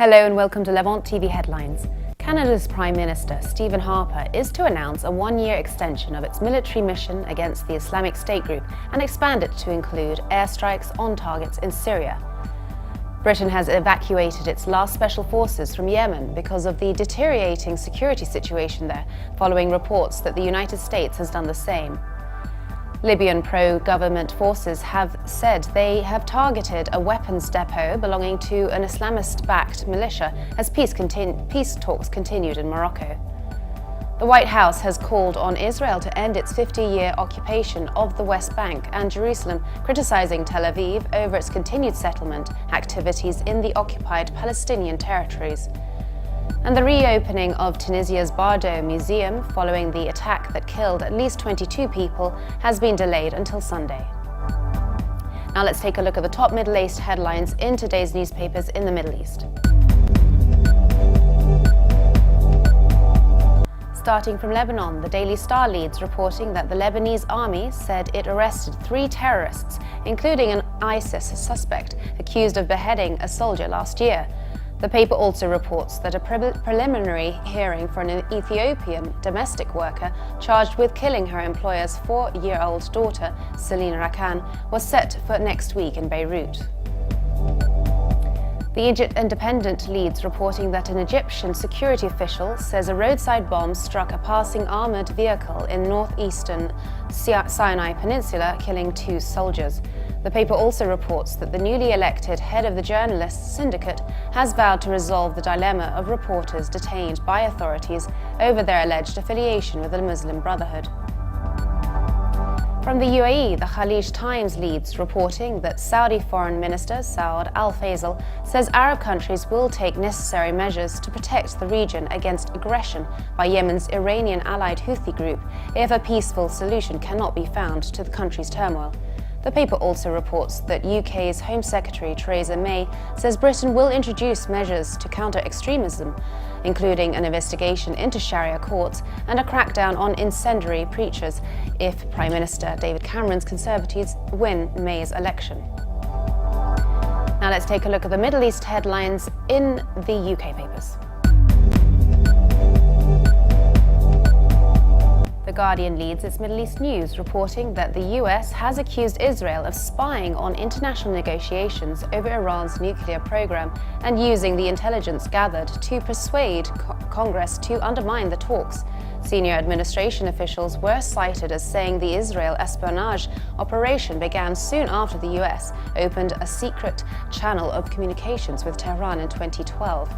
Hello and welcome to Levant TV Headlines. Canada's Prime Minister, Stephen Harper, is to announce a one-year extension of its military mission against the Islamic State group and expand it to include airstrikes on targets in Syria. Britain has evacuated its last special forces from Yemen because of the deteriorating security situation there, following reports that the United States has done the same. Libyan pro-government forces have said they have targeted a weapons depot belonging to an Islamist-backed militia as peace talks continued in Morocco. The White House has called on Israel to end its 50-year occupation of the West Bank and Jerusalem, criticizing Tel Aviv over its continued settlement activities in the occupied Palestinian territories. And the reopening of Tunisia's Bardo Museum following the attack that killed at least 22 people has been delayed until Sunday. Now let's take a look at the top Middle East headlines in today's newspapers in the Middle East. Starting from Lebanon, the Daily Star leads reporting that the Lebanese army said it arrested 3 terrorists, including an ISIS suspect accused of beheading a soldier last year. The paper also reports that a preliminary hearing for an Ethiopian domestic worker charged with killing her employer's 4-year-old daughter, Selina Rakan, was set for next week in Beirut. The Egypt Independent leads reporting that an Egyptian security official says a roadside bomb struck a passing armored vehicle in northeastern Sinai Peninsula, killing 2 soldiers. The paper also reports that the newly elected head of the journalists syndicate has vowed to resolve the dilemma of reporters detained by authorities over their alleged affiliation with the Muslim Brotherhood. From the UAE, the Khalij Times leads reporting that Saudi Foreign Minister Saud Al-Faisal says Arab countries will take necessary measures to protect the region against aggression by Yemen's Iranian-allied Houthi group if a peaceful solution cannot be found to the country's turmoil. The paper also reports that UK's Home Secretary Theresa May says Britain will introduce measures to counter extremism, including an investigation into Sharia courts and a crackdown on incendiary preachers if Prime Minister David Cameron's Conservatives win May's election. Now let's take a look at the Middle East headlines in the UK papers. The Guardian leads its Middle East news, reporting that the US has accused Israel of spying on international negotiations over Iran's nuclear program and using the intelligence gathered to persuade Congress to undermine the talks. Senior administration officials were cited as saying the Israel espionage operation began soon after the US opened a secret channel of communications with Tehran in 2012.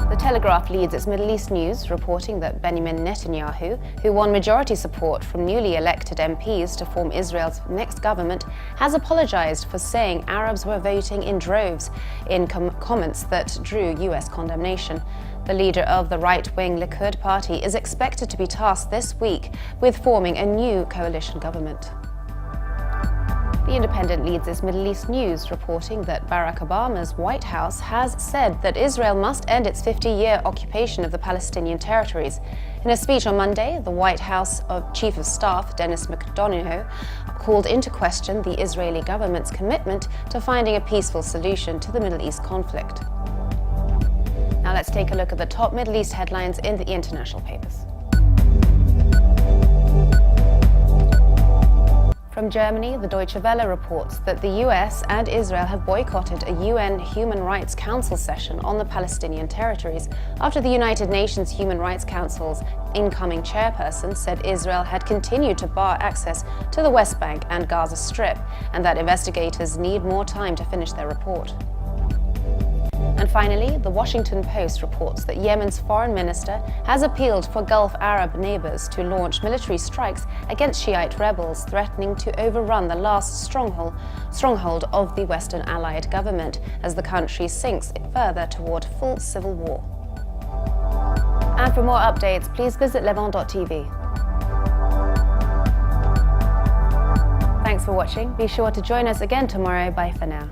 The Telegraph leads its Middle East news, reporting that Benjamin Netanyahu, who won majority support from newly elected MPs to form Israel's next government, has apologized for saying Arabs were voting in droves in comments that drew US condemnation. The leader of the right-wing Likud party is expected to be tasked this week with forming a new coalition government. The Independent leads its Middle East news, reporting that Barack Obama's White House has said that Israel must end its 50-year occupation of the Palestinian territories. In a speech on Monday, the White House Chief of Staff, Dennis McDonough, called into question the Israeli government's commitment to finding a peaceful solution to the Middle East conflict. Now let's take a look at the top Middle East headlines in the international papers. From Germany, the Deutsche Welle reports that the US and Israel have boycotted a UN Human Rights Council session on the Palestinian territories after the United Nations Human Rights Council's incoming chairperson said Israel had continued to bar access to the West Bank and Gaza Strip, and that investigators need more time to finish their report. And finally, the Washington Post reports that Yemen's foreign minister has appealed for Gulf Arab neighbors to launch military strikes against Shiite rebels threatening to overrun the last stronghold of the Western allied government as the country sinks further toward full civil war. And for more updates, please visit Levant.tv. Thanks for watching. Be sure to join us again tomorrow. Bye for now.